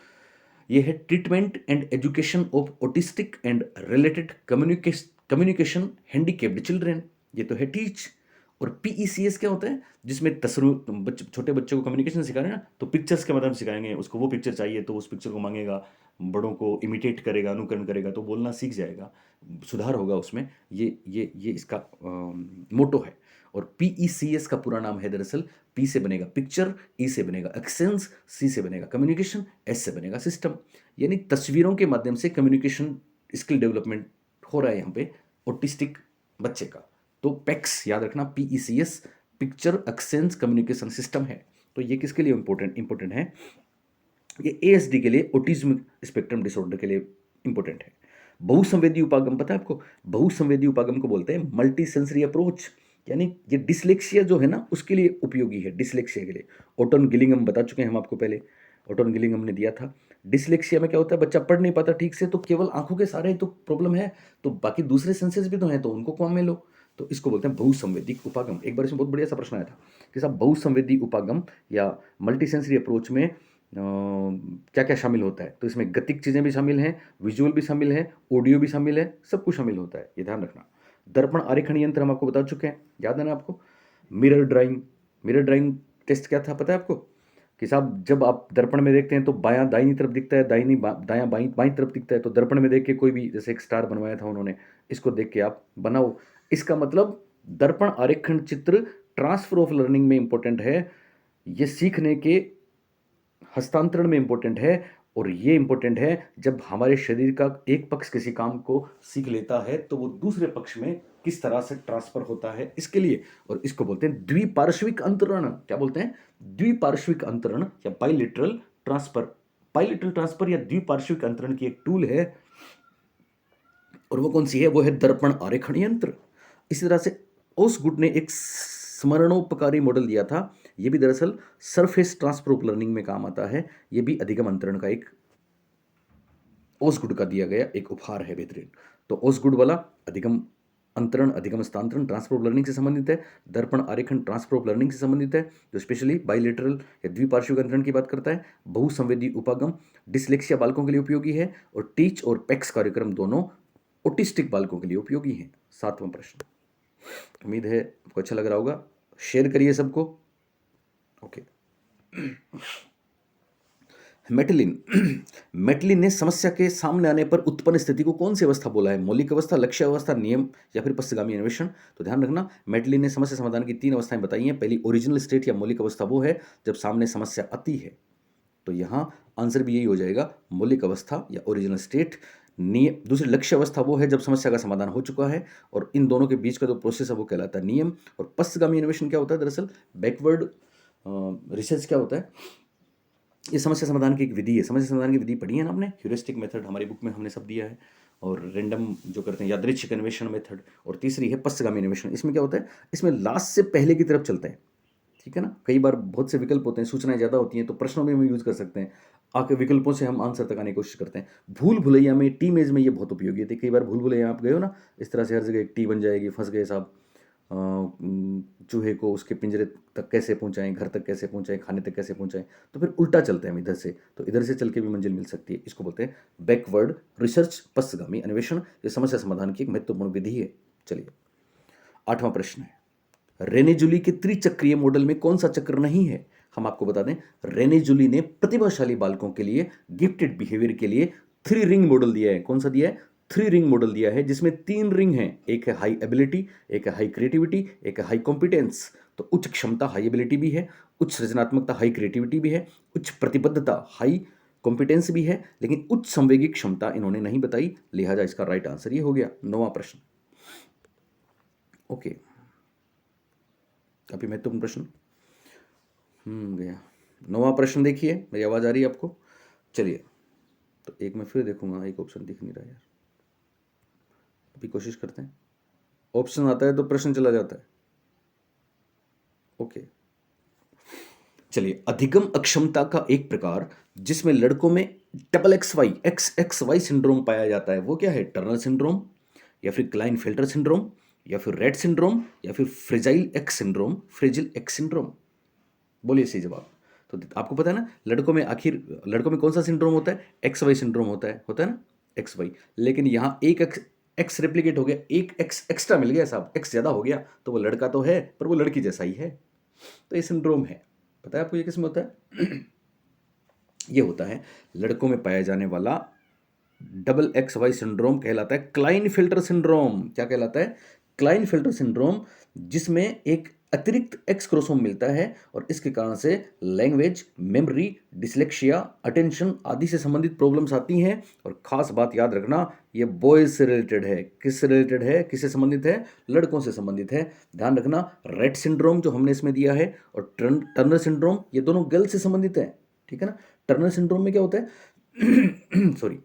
ये है treatment and education of autistic and related communication handicapped children. ये तो है टीच। और पीईसीएस क्या होता है? जिसमें तस्वीर, छोटे बच्चों को कम्युनिकेशन सिखा रहे हैं ना, तो पिक्चर्स के माध्यम से सिखाएंगे उसको। वो पिक्चर चाहिए तो उस पिक्चर को मांगेगा, बड़ों को इमिटेट करेगा, अनुकरण करेगा, तो बोलना सीख जाएगा, सुधार होगा उसमें। ये इसका मोटो है। और पीईसीएस का पूरा नाम है दरअसल, पी से बनेगा पिक्चर, ई से बनेगा एक्सेंस, सी से बनेगा कम्युनिकेशन, एस से बनेगा सिस्टम। यानी तस्वीरों के माध्यम से कम्युनिकेशन स्किल डेवलपमेंट हो रहा है यहाँ पे ऑटिस्टिक बच्चे का। तो पैक्स याद रखना, पीईसीएस पिक्चर एक्सेंस कम्युनिकेशन सिस्टम है। तो ये किसके लिए इंपॉर्टेंट है? ये एएसडी के लिए, ऑटिज्म स्पेक्ट्रम डिसऑर्डर के लिए इंपॉर्टेंट है। बहुसंवेदी उपागम पता है आपको? बहुसंवेदी उपागम को बोलते हैं मल्टी सेंसरी अप्रोच। यानी ये डिसलेक्सिया जो है ना, उसके लिए उपयोगी है, डिसलेक्सिया के लिए। ओटन गिलिंगम बता चुके हैं हम आपको पहले, ओटन गिलिंगम ने दिया था। डिसलेक्सिया में क्या होता है, बच्चा पढ़ नहीं पाता ठीक से, तो केवल आंखों के सहारे ही तो प्रॉब्लम है, तो बाकी दूसरे सेंसेस भी तो हैं, तो उनको काम में लो। तो इसको बोलते हैं बहुसंवेदी उपागम। एक बार इसमें बहुत बढ़िया सा प्रश्न आया था कि साहब बहुसंवेदी उपागम या मल्टी सेंसरी अप्रोच में क्या क्या शामिल होता है। तो इसमें गतिक चीज़ें भी शामिल हैं, विजुअल भी शामिल है, ऑडियो भी शामिल है, सब कुछ शामिल होता है, ये ध्यान रखना। दर्पण आरेखण यंत्र हम आपको बता चुके हैं, याद है ना आपको। Mirror drawing, mirror drawing test क्या था पता है आपको, कि साहब जब आप दर्पण में देखते हैं तो बायां दाहिनी तरफ दिखता है, दायां बाईं बाईं तरफ दिखता है। तो दर्पण में देख के कोई भी, जैसे एक स्टार बनवाया था उन्होंने, इसको देख के आप बनाओ। इसका मतलब दर्पण आरेखण चित्र ट्रांसफर ऑफ लर्निंग में इंपॉर्टेंट है, ये सीखने के हस्तांतरण में इंपॉर्टेंट है। और ये इंपॉर्टेंट है जब हमारे शरीर का एक पक्ष किसी काम को सीख लेता है तो वो दूसरे पक्ष में किस तरह से ट्रांसफर होता है, इसके लिए। और इसको बोलते हैं द्विपार्श्विक अंतरण। क्या बोलते हैं, द्विपार्श्विक अंतरण या बाइलेटरल ट्रांसफर। बाइलेटरल ट्रांसफर या द्विपार्श्विक अंतरण की एक टूल है, और वो कौन सी है, वो है दर्पण आरेखण यंत्र। इसी तरह से ओसगुड ने एक स्मरणोपकारी मॉडल दिया था, ये भी दरअसल सरफेस ट्रांसफर ऑफ लर्निंग में काम आता है। ये भी अधिगम अंतरण का एक ओसगुड का दिया गया एक उपहार है बेहतरीन। तो ओसगुड वाला अधिगम अंतरण, अधिगम हस्तांतरण ट्रांसफर ऑफ लर्निंग से संबंधित है। दर्पण आरेखण ट्रांसफर ऑफ लर्निंग से संबंधित है, जो स्पेशली बाइलेटरल या द्विपार्श्विक अंतरण की बात करता है। बहुसंवेदी उपागम डिसलेक्सिया बालकों के लिए उपयोगी है, और टीच और पैक्स कार्यक्रम दोनों ऑटिस्टिक बालकों के लिए उपयोगी हैं। 7वां प्रश्न, उम्मीद है आपको अच्छा लग रहा होगा, शेयर करिए सबको। ओके। मेटलिन मेटलिन ने समस्या के सामने आने पर उत्पन्न स्थिति को कौन सी अवस्था बोला है, मौलिक अवस्था, लक्ष्य अवस्था, नियम या फिर पश्चगामी अन्वेषण। तो ध्यान रखना, मेटलिन ने समस्या समाधान की 3 अवस्थाएं बताई हैं। पहली ओरिजिनल स्टेट या मौलिक अवस्था वो है जब सामने समस्या आती है, तो यहाँ आंसर भी यही हो जाएगा, मौलिक अवस्था या ओरिजिनल स्टेट। दूसरी लक्ष्य अवस्था वो है जब समस्या का समाधान हो चुका है, और इन दोनों के बीच का जो प्रोसेस है वो कहलाता है नियम। और पश्चगामी अन्वेषण क्या होता है, दरअसल बैकवर्ड रिसर्च क्या होता है, ये समस्या समाधान की एक विधि है। समस्या समाधान की विधि पढ़ी है ना आपने, ह्यूरिस्टिक मेथड हमारी बुक में हमने सब दिया है, और रैंडम जो करते हैं यादृच्छिक अन्वेषण मेथड, और तीसरी है पश्चगामी अन्वेषण। इसमें क्या होता है, इसमें लास्ट से पहले की तरफ चलते हैं, ठीक है ना। कई बार बहुत से विकल्प होते हैं, सूचनाएं ज़्यादा होती हैं, तो प्रश्नों में हम यूज़ कर सकते हैं, आके विकल्पों से हम आंसर तक आने की कोशिश करते हैं। भूल भुलैया में, टी मेज में ये बहुत उपयोगी है। कई बार भूल भुलैया आप गए हो ना, इस तरह से हर जगह एक टी बन जाएगी, फंस गए साहब, चूहे को उसके पिंजरे तक कैसे पहुंचाएं, घर तक कैसे पहुंचाएं, खाने तक कैसे पहुंचाएं, तो फिर उल्टा चलते हैं हम इधर से, तो इधर से चल के भी मंजिल मिल सकती है। इसको बोलते हैं बैकवर्ड रिसर्च, पश्चगामी अन्वेषण। ये समस्या समाधान की एक महत्वपूर्ण विधि है। चलिए 8वां प्रश्न है, रेने जूली के त्रिचक्रीय मॉडल में कौन सा चक्र नहीं है। हम आपको बता दें, रेने जूली ने प्रतिभाशाली बालकों के लिए, गिफ्टेड बिहेवियर के लिए 3 रिंग मॉडल दिया है। कौन सा दिया है, 3 रिंग मॉडल दिया है, जिसमें 3 रिंग हैं। एक है हाई एबिलिटी, एक है हाई क्रिएटिविटी, एक है हाई कॉम्पिटेंस। तो उच्च क्षमता हाई एबिलिटी भी है, उच्च सृजनात्मकता हाई क्रिएटिविटी भी है, उच्च प्रतिबद्धता हाई कॉम्पिटेंस भी है, लेकिन उच्च संवेगिक क्षमता इन्होंने नहीं बताई, लिहाजा इसका राइट आंसर ये हो गया। 9वां प्रश्न, ओके, काफी महत्वपूर्ण प्रश्न गया। 9वां प्रश्न देखिए, मेरी आवाज आ रही है आपको। चलिए, तो एक मैं फिर देखूंगा, एक ऑप्शन दिख नहीं रहा यार, अभी कोशिश करते हैं। ऑप्शन आता है तो प्रश्न चला जाता है। ओके, चलिए, अधिगम अक्षमता का एक प्रकार जिसमें लड़कों में डबल XXY सिंड्रोम पाया जाता है, वो क्या है, टर्नर सिंड्रोम, या फिर क्लाइनफेल्टर सिंड्रोम, या फिर रेट सिंड्रोम, या फिर fragile X syndrome, fragile X syndrome. बोलिए सही जवाब। तो आपको पता है ना, लड़कों में आखिर लड़कों में कौन सा सिंड्रोम होता है, XY सिंड्रोम होता है ना, XY। लेकिन यहाँ एक एक्स रेप्लिकेट हो गया, एक एक्स एक्स्ट्रा मिल गया साहब, एक्स ज़्यादा हो गया, तो वो लड़का तो है पर वो लड़की जैसा ही है, तो ये सिंड्रोम है। पता है आपको ये किसमें होता है? ये होता है लड़कों में पाया जाने वाला डबल XY सिंड्रोम, कहलाता है क्लाइनफिल्टर सिंड्रोम। क्या कहलाता है, क्लाइनफिल्टर सिंड्रोम, जिसमें एक अतिरिक्त एक्स क्रोमोसोम मिलता है, और इसके कारण से लैंग्वेज, मेमोरी, डिसलेक्सिया, अटेंशन आदि से संबंधित प्रॉब्लम्स आती हैं। और खास बात याद रखना, ये बॉयज से रिलेटेड है। किससे रिलेटेड है, किससे संबंधित है, लड़कों से संबंधित है। ध्यान रखना, रेट सिंड्रोम जो हमने इसमें दिया है, और टर्नर सिंड्रोम, ये दोनों गर्ल से संबंधित है, ठीक है ना। टर्नर सिंड्रोम में क्या होता है सॉरी,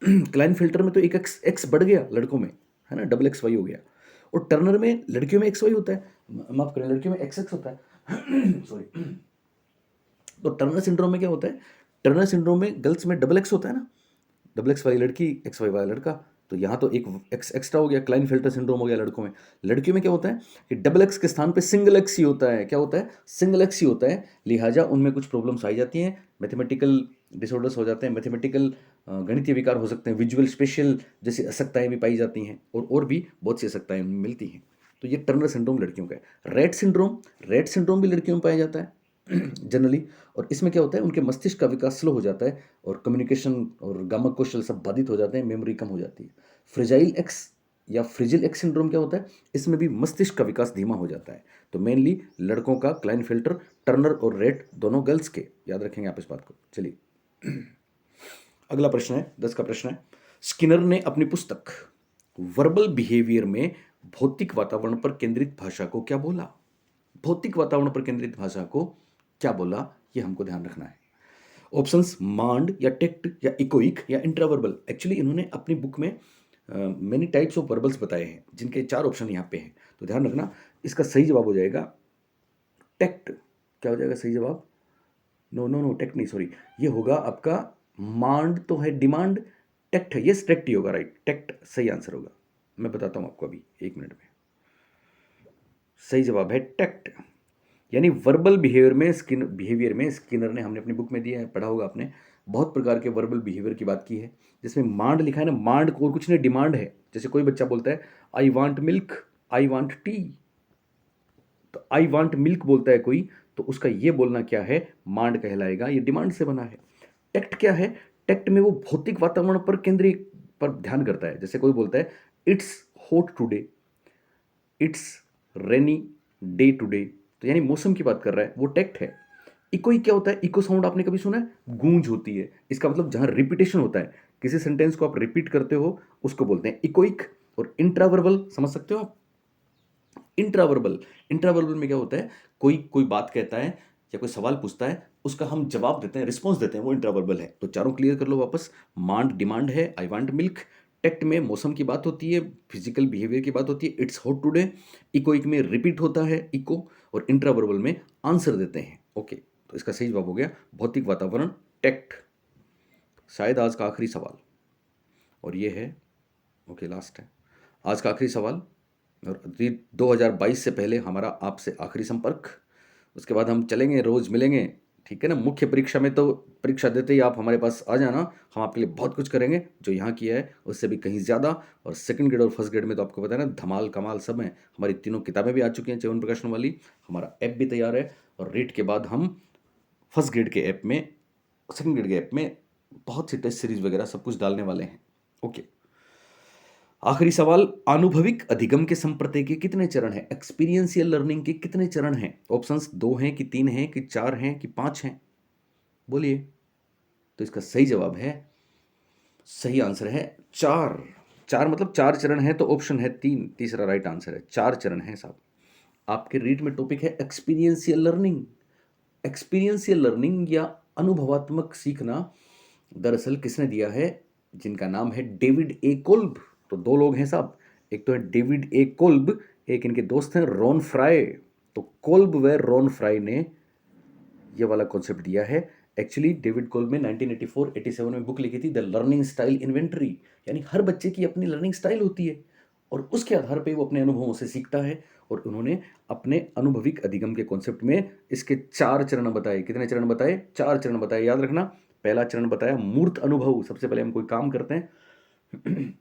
क्लाइनफिल्टर में तो एक एक्स बढ़ गया लड़कों में, है ना, डबल XY हो गया। और टर्नर में, लड़कियों में XY होता है, माफ करें, लड़कियों में XX होता है सॉरी। तो टर्नर सिंड्रोम में क्या होता है, टर्नर सिंड्रोम में गर्ल्स में डबल एक्स होता है ना, डबल एक्स वाली लड़की एक्स वाई वाला लड़का, तो यहाँ तो एक एक्स एक्स्ट्रा हो गया, क्लाइनफेल्टर सिंड्रोम हो गया लड़कों में। लड़कियों में क्या होता है कि डबल एक्स के स्थान पे सिंगल एक्स ही होता है। क्या होता है? सिंगल एक्स ही होता है, लिहाजा उनमें कुछ प्रॉब्लम्स आई जाती हैं, मैथमेटिकल डिसऑर्डर्स हो जाते हैं, मैथमेटिकल गणितीय विकार हो सकते हैं, विजुअल स्पेशल जैसी असक्ताएं भी पाई जाती हैं, और भी बहुत सी असक्ताएं मिलती हैं। तो ये टर्नर सिंड्रोम लड़कियों का है। रेट सिंड्रोम भी लड़कियों में पाया जाता है जनरली, और इसमें क्या होता है, उनके मस्तिष्क का विकास स्लो हो जाता है और कम्युनिकेशन और गामक कौशल सब बाधित हो जाते हैं, मेमोरी कम हो जाती है। फ्रेजाइल एक्स या फ्रिजिल एक्स सिंड्रोम क्या होता है, इसमें भी मस्तिष्क का विकास धीमा हो जाता है। तो मेनली लड़कों का क्लाइनफेल्टर, टर्नर और रेट दोनों गर्ल्स के, याद रखेंगे आप इस बात को। चलिए अगला प्रश्न है, 10 का प्रश्न है। स्किनर ने अपनी पुस्तक वर्बल बिहेवियर में भौतिक वातावरण पर केंद्रित भाषा को क्या बोला? भौतिक वातावरण पर केंद्रित भाषा को क्या बोला, ये हमको ध्यान रखना है। ऑप्शंस मांड या टेक्ट या इकोइक या इंट्रावर्बल। एक्चुअली इन्होंने अपनी बुक में मेनी टाइप्स ऑफ वर्बल्स बताए हैं, जिनके 4 ऑप्शन यहाँ पे हैं, तो ध्यान रखना। इसका सही जवाब हो जाएगा टेक्ट। क्या हो जाएगा सही जवाब? नो नो नो, टेक्ट नहीं, सॉरी, ये होगा आपका मांड तो है डिमांड, टेक्ट है, यस टेक्ट ही होगा, राइट, टेक्ट सही आंसर होगा। मैं बताता हूँ आपको अभी 1 मिनट में। सही जवाब है टेक्ट, यानी वर्बल बिहेवियर में स्किनर ने, हमने अपनी बुक में दिया है, पढ़ा होगा आपने, बहुत प्रकार के वर्बल बिहेवियर की बात की है, जिसमें मांड लिखा है ना, मांड को और कुछ नहीं, डिमांड है। जैसे कोई बच्चा बोलता है I want milk, I want T, तो आई वांट मिल्क बोलता है कोई, तो उसका ये बोलना क्या है, मांड कहलाएगा, ये डिमांड से बना है। टेक्ट क्या है? टेक्ट में वो भौतिक वातावरण पर केंद्रित पर ध्यान करता है। जैसे कोई बोलता है it's hot today, it's rainy day today, तो यानी मौसम की बात कर रहा है, वो टेक्ट है। इको क्या होता है? इको साउंड आपने कभी सुना है? गूंज होती है, इसका मतलब जहां रिपीटेशन होता है, किसी सेंटेंस को आप रिपीट करते हो, उसको बोलते हैं इकोइक। और इंट्रावर्बल समझ सकते हो आप? इंट्रावर्बल में क्या होता है, कोई कोई बात कहता है या कोई सवाल पूछता है, उसका हम जवाब देते हैं, रिस्पॉन्स देते हैं, वो इंट्रावर्बल है। तो चारों क्लियर कर लो वापस। मांड डिमांड है, आई वांट मिल्क, टेक्ट में मौसम की बात होती है, फिजिकल बिहेवियर की बात होती है, इट्स हॉट टुडे, इकोइक में रिपीट होता है इको, और इंट्रावर्बल में आंसर देते हैं। ओके, तो इसका सही जवाब हो गया भौतिक वातावरण, टेक्ट। शायद आज का आखिरी सवाल, और ये है, ओके लास्ट है आज का आखिरी सवाल, और 2022 से पहले हमारा आपसे आखिरी संपर्क, उसके बाद हम चलेंगे, रोज मिलेंगे, ठीक है ना। मुख्य परीक्षा में तो परीक्षा देते ही आप हमारे पास आ जाना, हम आपके लिए बहुत कुछ करेंगे, जो यहाँ किया है उससे भी कहीं ज़्यादा। और सेकंड ग्रेड और फर्स्ट ग्रेड में तो आपको पता है ना, धमाल कमाल सब है। हमारी तीनों किताबें भी आ चुकी हैं च्यवन प्रकाशन वाली, हमारा ऐप भी तैयार है, और रीट के बाद हम फर्स्ट ग्रेड के ऐप में, सेकंड ग्रेड के ऐप में बहुत सी टेस्ट सीरीज वगैरह सब कुछ डालने वाले हैं। ओके, आखिरी सवाल, अनुभविक अधिगम के संप्रत्यय के कितने चरण हैं? एक्सपीरियंशियल लर्निंग के कितने चरण हैं? ऑप्शंस 2 हैं कि 3 हैं कि 4 हैं कि 5 हैं? बोलिए। तो इसका सही जवाब है, सही आंसर है 4। 4 मतलब 4 चरण है, तो ऑप्शन है 3, तीसरा राइट आंसर है। 4 चरण है साहब। आपके रीड में टॉपिक है एक्सपीरियंशियल लर्निंग। एक्सपीरियंशियल लर्निंग या अनुभवात्मक सीखना दरअसल किसने दिया है? जिनका नाम है डेविड ए कोल्ब। तो 2 लोग हैं साहब, एक तो है डेविड ए कोल्ब, एक इनके दोस्त हैं रॉन फ्राई। तो कोल्ब व रॉन फ्राई ने ये वाला कॉन्सेप्ट दिया है। एक्चुअली डेविड कोल्ब में 1984-87 में बुक लिखी थी द लर्निंग स्टाइल इन्वेंटरी, यानी हर बच्चे की अपनी लर्निंग स्टाइल होती है, और उसके आधार पे वो अपने अनुभवों से सीखता है। और उन्होंने अपने अनुभविक अधिगम के कॉन्सेप्ट में इसके 4 चरण बताए। कितने चरण बताए? 4 चरण बताए, याद रखना। पहला चरण बताया मूर्त अनुभव, सबसे पहले हम कोई काम करते हैं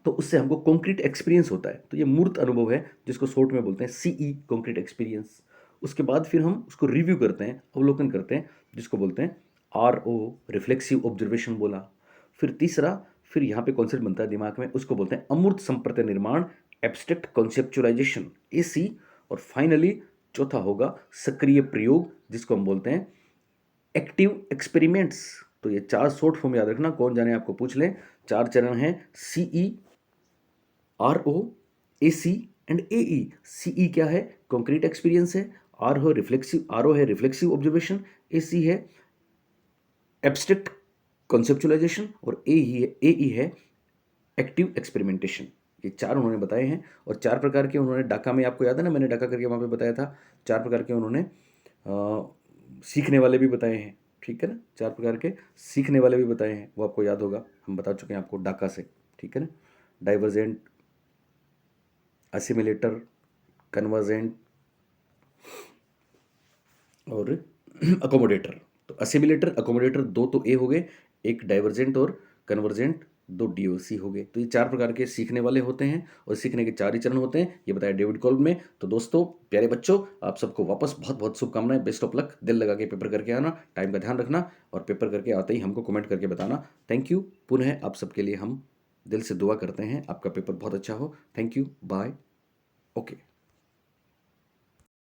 तो उससे हमको कॉन्क्रीट एक्सपीरियंस होता है, तो ये मूर्त अनुभव है, जिसको शॉर्ट में बोलते हैं सीई, कॉन्क्रीट एक्सपीरियंस। उसके बाद फिर हम उसको रिव्यू करते हैं, अवलोकन करते हैं, जिसको बोलते हैं आरओ, रिफ्लेक्सिव ऑब्जर्वेशन बोला। फिर तीसरा, फिर यहाँ पे कॉन्सेप्ट बनता है दिमाग में, उसको बोलते हैं अमूर्त संप्रत्यय निर्माण, एब्स्ट्रैक्ट कॉन्सेप्चुलाइजेशन, एसी। और फाइनली चौथा होगा सक्रिय प्रयोग, जिसको हम बोलते हैं एक्टिव एक्सपेरिमेंट्स। तो ये 4 शॉर्ट फॉर्म याद रखना, कौन जाने आपको पूछ ले। 4 चरण हैं, CE, RO, AC and AE. CE क्या है? कॉन्क्रीट एक्सपीरियंस है। आरओ है रिफ्लेक्सिव ऑब्जर्वेशन, एसी है एब्स्ट्रैक्ट कॉन्सेप्चुलाइजेशन, और एई है एक्टिव एक्सपेरिमेंटेशन। ये 4 उन्होंने बताए हैं, और 4 प्रकार के उन्होंने डाका में, आपको याद है ना, मैंने डाका करके वहाँ पे बताया था, 4 प्रकार के उन्होंने सीखने वाले भी बताए हैं। ठीक है ना। 4 प्रकार के सीखने वाले भी बताए हैं, वो आपको याद होगा, हम बता चुके हैं आपको डाका से, ठीक है ना। डाइवर्जेंट, असिमिलेटर, कन्वर्जेंट और अकोमोडेटर। तो असिमिलेटर, अकोमोडेटर दो तो ए हो गए, एक डाइवर्जेंट और कन्वर्जेंट दो डीओसी हो गए। तो ये 4 प्रकार के सीखने वाले होते हैं और सीखने के 4 ही चरण होते हैं, ये बताया डेविड कॉल्ब ने। तो दोस्तों, प्यारे बच्चों, आप सबको वापस बहुत बहुत शुभकामनाएं, बेस्ट ऑफ लक। दिल लगा के पेपर करके आना, टाइम का ध्यान रखना और पेपर करके आते ही हमको कमेंट करके बताना। Thank you. पुनः आप सबके लिए हम दिल से दुआ करते हैं, आपका पेपर बहुत अच्छा हो। Thank you, bye, okay.